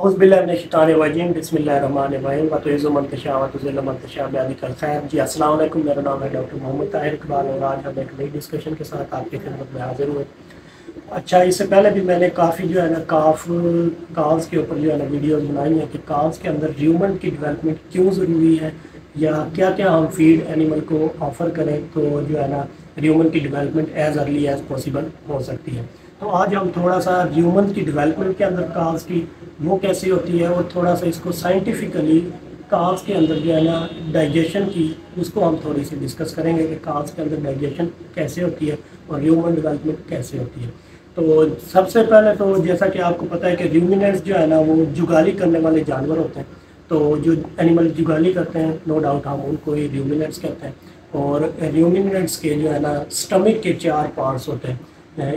औज़ुबिल्लाहिमिनश्शैतानिर्रजीम बिस्मिल्लाहिर्रहमानिर्रहीम वतुइज़्ज़ुमंतशा वतुज़िल्लुमंतशा बियदिकल खैर। जी अस्सलाम वालेकुम, मेरा नाम है डॉक्टर मोहम्मद ताहिर इकबाल और आज हम एक नई डिस्कशन के साथ आपकी खिदमत में हाजिर हुए। अच्छा, इससे पहले भी मैंने काफ़ी जो है ना काव्स के ऊपर जो है ना वीडियोस बनाई हैं कि काव्स के अंदर ह्यूमन की डेवलपमेंट क्यों ज़रूरी है या क्या क्या हम फीड एनिमल को ऑफ़र करें तो जो है ना ह्यूमन की development as early as possible हो सकती है। तो आज हम थोड़ा सा ह्यूमन की डेवलपमेंट के अंदर काव्स की वो कैसे होती है और थोड़ा सा इसको साइंटिफिकली काव्स के अंदर जो है ना डाइजेशन की उसको हम थोड़ी सी डिस्कस करेंगे कि काव्स के अंदर डाइजेशन कैसे होती है और ह्यूमन डेवलपमेंट कैसे होती है। तो सबसे पहले तो जैसा कि आपको पता है कि र्यूमिनेंट्स जो है ना वो जुगाली करने वाले जानवर होते हैं। तो जो एनिमल जुगाली करते हैं नो डाउट हम उनको ही र्यूमिनेंट्स कहते हैं। और र्यूमिनेंट्स के जो है ना स्टमक के 4 पार्ट्स होते हैं।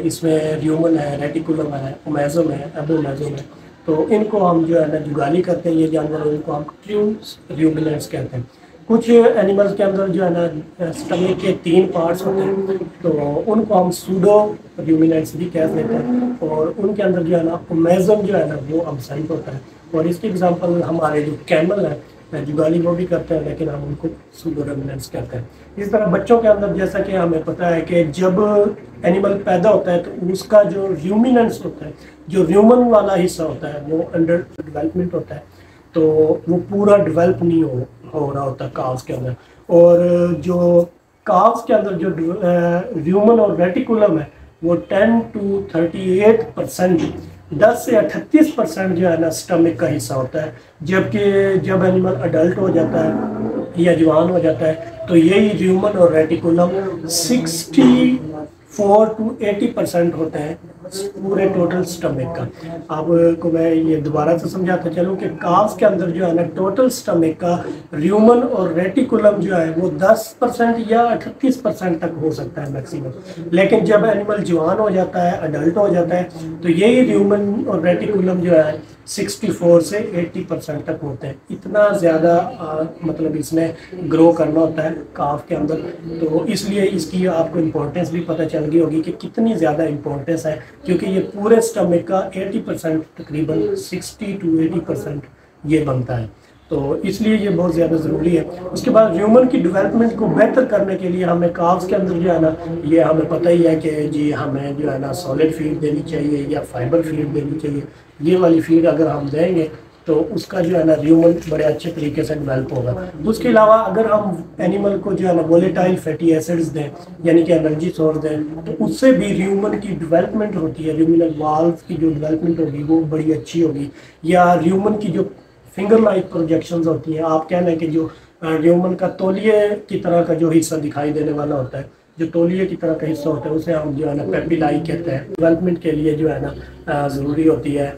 इसमें र्यूमन है, रेटिकुलम है, ओमेजम है, एबोमेजम है। तो इनको हम जो है ना जुगाली करते हैं ये जानवर, इनको हम ट्रू र्यूमिनेंट्स कहते हैं। कुछ एनिमल्स के अंदर जो है ना स्टमक के 3 पार्ट्स होते हैं तो उनको हम सूडो र्यूमिनेंट्स भी कह देते हैं। और उनके अंदर जो है ना ओमेजम जो है ना वो अब्सेंट होता है। और इसकी एग्जांपल हमारे जो कैमल है जुगाली वो भी करते हैं लेकिन हम उनको सूडो र्यूमिनेंट्स कहते हैं। इस तरह बच्चों के अंदर जैसा कि हमें पता है कि जब एनिमल पैदा होता है तो उसका जो र्यूमिनेंट्स होता है, जो ह्यूमन वाला हिस्सा होता है वो अंडर डेवलपमेंट होता है। तो वो पूरा डेवलप नहीं हो रहा होता काव्स के अंदर। और जो काव्स के अंदर जो ह्यूमन और रेटिकुलम है वो 10 to 38%, 10 से 38% जो है ना स्टमक का हिस्सा होता है। जबकि जब एनिमल अडल्ट हो जाता है या जवान हो जाता है तो यही ह्यूमन और रेटिकुलम 64 to 80% होते हैं पूरे टोटल स्टमक का। आपको मैं ये दोबारा से समझाता चलूँ कि काव्स के अंदर जो है ना टोटल स्टमक का ह्यूमन और रेटिकुलम जो है वो 10% या 38% तक हो सकता है मैक्सिमम। लेकिन जब एनिमल जवान हो जाता है, अडल्ट हो जाता है तो यही ह्यूमन और रेटिकुलम जो है 64 से 80% तक होते हैं। इतना ज़्यादा मतलब इसमें ग्रो करना होता है काव के अंदर। तो इसलिए इसकी आपको इम्पोर्टेंस भी पता चल गई होगी कि कितनी ज़्यादा इम्पोर्टेंस है, क्योंकि ये पूरे स्टमक का 80% तकरीबन 60 to 80% ये बनता है। तो इसलिए ये बहुत ज़्यादा ज़रूरी है। उसके बाद ह्यूमन की डेवलपमेंट को बेहतर करने के लिए हमें काव्स के अंदर जो है ना ये हमें पता ही है कि जी हमें जो है ना सॉलिड फीड देनी चाहिए या फाइबर फीड देनी चाहिए। ये वाली फीड अगर हम देंगे तो उसका जो है ना ह्यूमन बड़े अच्छे तरीके से डेवलप होगा। उसके अलावा अगर हम एनिमल को जो है ना वोलेटाइल फैटी एसिड्स दें यानी कि एनर्जी सोर्स दें तो उससे भी ह्यूमन की डेवलपमेंट होती है। ह्यूमनल वाल्व की जो डेवलपमेंट होगी वो बड़ी अच्छी होगी। या ह्यूमन की जो फिंगर लाइक प्रोजेक्शंस होती हैं, आप कहना है कि जो ह्यूमन का तौलिए की तरह का जो हिस्सा दिखाई देने वाला होता है, जो तौलिए की तरह का हिस्सा होता है उसे हम जो है ना पेपिलाई कहते हैं। डेवलपमेंट के लिए जो है ना ज़रूरी होती है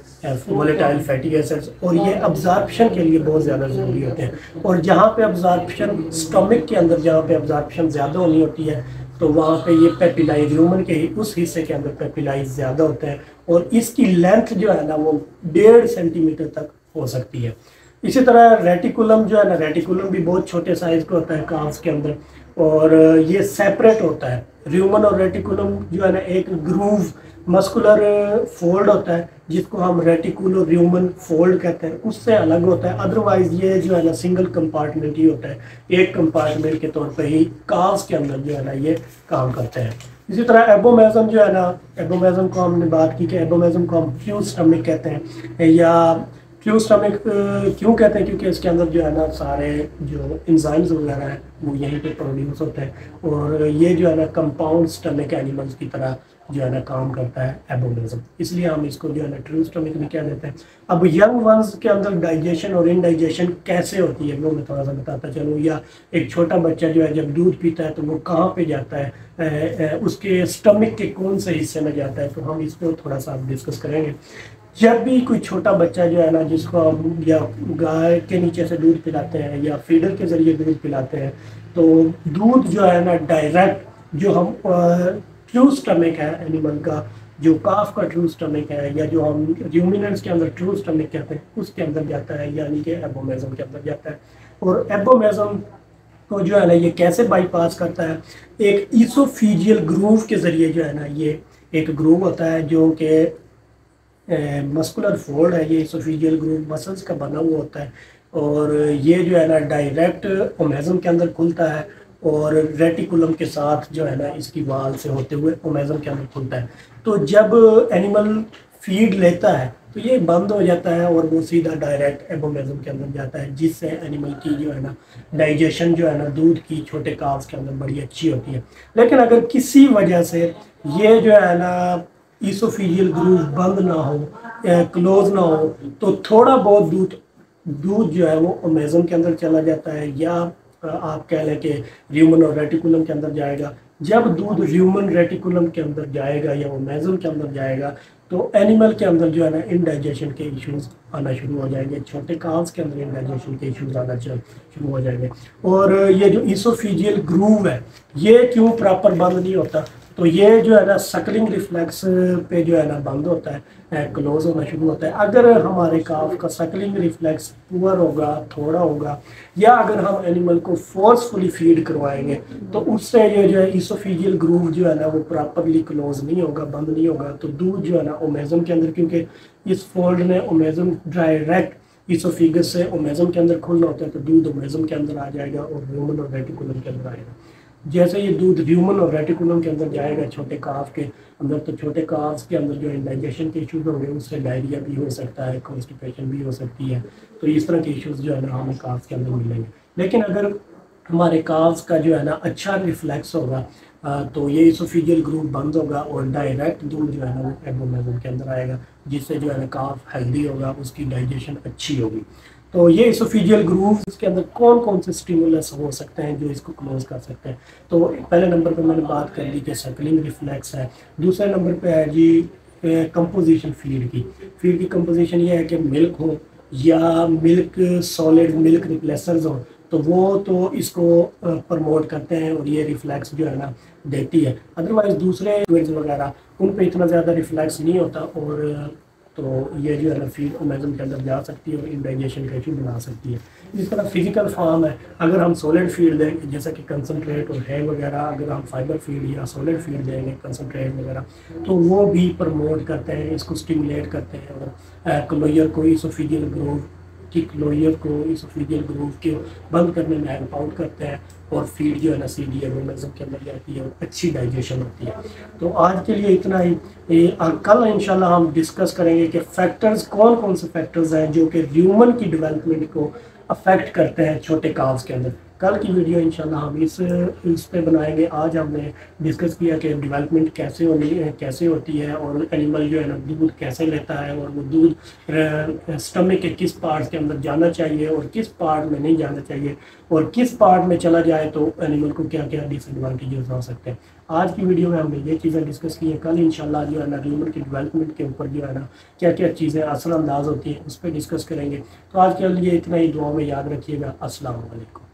वोलेटाइल फैटी एसिड्स, और ये अब्जॉर्प्शन के लिए बहुत ज़्यादा ज़रूरी होते हैं। और जहाँ पे अब्जॉर्प्शन स्टमक के अंदर जहाँ पे अब्जॉर्प्शन ज़्यादा होनी होती है तो वहाँ पे ये पेपिलाई ह्यूमन के ही उस हिस्से के अंदर पेपिलाई ज़्यादा होते हैं और इसकी लेंथ जो है ना वो 1.5 सेंटीमीटर तक हो सकती है। इसी तरह रेटिकुलम जो है ना, रेटिकुलम भी बहुत छोटे साइज का होता है काव्स के अंदर और ये सेपरेट होता है। ह्यूमन और रेटिकुलम जो है ना एक ग्रूव मस्कुलर फोल्ड होता है जिसको हम रेटिकुलो ह्यूमन फोल्ड कहते हैं, उससे अलग होता है। अदरवाइज ये जो है ना सिंगल कंपार्टमेंट ही होता है, एक कंपार्टमेंट के तौर पे ही काव्स के अंदर जो है ना ये काम करते हैं। इसी तरह एबोमेजम जो है ना, एबोमेजम को हमने बात की कि एबोमेजम को हम फ्यूज स्टमक कहते हैं। या फ्यूज स्टमक क्यों कहते हैं, क्योंकि इसके अंदर जो है ना सारे जो इंजाइम्स वगैरह हैं वो यहीं पे प्रोड्यूस होते हैं और ये जो है ना कंपाउंड स्टमक एनिमल्स की तरह जो है ना काम करता है एबोमेजम, इसलिए हम इसको जो है ना ट्रू स्टमक भी कह देते हैं। अब यंग वंस के अंदर डाइजेशन और इनडाइजेशन कैसे होती है वो मैं थोड़ा सा बताता चलूँ। या एक छोटा बच्चा जो है जब दूध पीता है तो वो कहाँ पे जाता है, उसके स्टमक के कौन से हिस्से में जाता है, तो हम इसको थोड़ा सा डिस्कस करेंगे। जब भी कोई छोटा बच्चा जो है ना जिसको हम या गाय के नीचे से दूध पिलाते हैं या फीडर के ज़रिए दूध पिलाते हैं तो दूध जो है ना डायरेक्ट जो हम ट्रू स्टमक है एनिमल का, जो काफ का ट्रू स्टमक है या जो हम र्यूमिनेंट्स के अंदर ट्रू स्टमक कहते हैं उसके अंदर जाता है, यानी कि एबोमेजम के अंदर जाता है। और एबोमेजम को जो है ना ये कैसे बाईपास करता है, एक ईसोफीजियल ग्रूव के ज़रिए जो है ना ये एक ग्रूव होता है जो कि मस्कुलर फोल्ड है, ये इसोफेजियल ग्रूव मसल्स का बना हुआ होता है और ये जो है ना डायरेक्ट ओमेजम के अंदर खुलता है और रेटिकुलम के साथ जो है ना इसकी वाल से होते हुए ओमेजम के अंदर खुलता है। तो जब एनिमल फीड लेता है तो ये बंद हो जाता है और वो सीधा डायरेक्ट एबोमेजम के अंदर जाता है, जिससे एनिमल की जो है ना डाइजेशन जो है ना दूध की छोटे काव्स के अंदर बड़ी अच्छी होती है। लेकिन अगर किसी वजह से ये जो है ना इसोफेजियल ग्रूव बंद ना हो, क्लोज ना हो, तो थोड़ा बहुत दूध जो है वो ओमेजम के अंदर चला जाता है या आप कह लें कि र्यूमन और रेटिकुलम के अंदर जाएगा। जब दूध र्यूमन रेटिकुलम के अंदर जाएगा या ओमेजम के अंदर जाएगा तो एनिमल के अंदर जो है ना इनडाइजेशन के इश्यूज आना शुरू हो जाएंगे, छोटे काव्स के अंदर इनडाइजेशन के इश्यूज आना शुरू हो जाएंगे। और ये जो इसोफेजियल ग्रूव है ये क्यों प्रॉपर बंद नहीं होता, तो ये जो है ना सकलिंग रिफ्लेक्स पे जो है ना बंद होता है, क्लोज होना शुरू होता है। अगर हमारे काफ का सकलिंग रिफ्लेक्स पुअर होगा, थोड़ा होगा, या अगर हम एनिमल को फोर्सफुली फीड करवाएंगे तो उससे ये जो है इसोफेजियल ग्रूव जो है ना वो प्रॉपरली क्लोज नहीं होगा, बंद नहीं होगा। तो दूध जो है ना ओमेजम के अंदर, क्योंकि इस फोल्ड ने ओमेजम डायरेक्ट इसोफेगस से ओमेजम के अंदर खुलना होता है, तो दूध ओमेजम के अंदर आ जाएगा और र्यूमन और रेटिकुलम के अंदर आएगा। जैसे ये दूध र्यूमन और रेटिकुलम के अंदर जाएगा छोटे काफ के अंदर, तो छोटे काफ्स के अंदर जो इंडाइजेशन के इश्यूज होंगे उससे डायरिया भी हो सकता है, कॉन्स्टिपेशन भी हो सकती है। तो इस तरह के इश्यूज जो है ना हमें काफ्स के अंदर मिलेंगे। लेकिन अगर हमारे काफ्स का जो है ना अच्छा रिफ्लेक्स होगा तो ये इसोफेजियल ग्रूव बंद होगा और डायरेक्ट दूध जो है ना वो एबोमेजम के अंदर आएगा, जिससे जो है ना काफ हेल्दी होगा, उसकी डाइजेशन अच्छी होगी। तो ये इसोफेजियल ग्रूव के अंदर कौन कौन से स्टिमुलस हो सकते हैं जो इसको क्लोज कर सकते हैं। तो पहले नंबर पे मैंने बात कर ली कि सकलिंग रिफ्लेक्स है। दूसरे नंबर पे है जी कंपोजिशन फीड की कंपोजिशन ये है कि मिल्क हो या मिल्क सॉलिड मिल्क रिप्लेसर्स हो, तो वो तो इसको प्रमोट करते हैं और ये रिफ्लेक्स जो है ना देती है। अदरवाइज दूसरे लिक्विड्स वगैरह उन पे इतना ज़्यादा रिफ्लेक्स नहीं होता और तो ये जो है ना फीड ओमेजम के अंदर जा सकती है और इंडाइजेशन का इशू बना सकती है। इस तरह फिजिकल फॉर्म है, अगर हम सॉलिड फीड देंगे जैसा कि कंसनट्रेट और है वगैरह, अगर हम फाइबर फीड या सॉलिड फीड देंगे कंसनट्रेट वगैरह, तो वो भी प्रमोट करते हैं, इसको स्टिमुलेट करते हैं और क्लोयर को इसोफेजियल ग्रूव के बंद करने में हेल्प आउट करते हैं और फीड जो है ना सीधी एबोमेजम के अंदर जाती है और अच्छी डाइजेशन होती है। तो आज के लिए इतना ही। कल इंशाल्लाह हम डिस्कस करेंगे कि फैक्टर्स कौन कौन से फैक्टर्स हैं जो कि ह्यूमन की डेवलपमेंट को अफेक्ट करते हैं छोटे काव्स के अंदर। कल की वीडियो इंशाल्लाह हम इस पे बनाएंगे। आज हमने डिस्कस किया कि डेवलपमेंट कैसे होती है और एनिमल जो है ना दूध कैसे लेता है और वो दूध स्टमक के किस पार्ट के अंदर जाना चाहिए और किस पार्ट में नहीं जाना चाहिए और किस पार्ट में चला जाए तो एनिमल को क्या क्या डिसएडवांटेजेस हो सकते हैं। आज की वीडियो में हमने ये चीज़ें डिस्कस की हैं। कल इंशाल्लाह जो है ना ह्यूमन की डेवलपमेंट के ऊपर जो है ना क्या क्या चीज़ें असर अंदाज होती हैं उस पर डिस्कस करेंगे। तो आज के लिए इतना ही, दुआ में याद रखिएगा। अस्सलाम वालेकुम।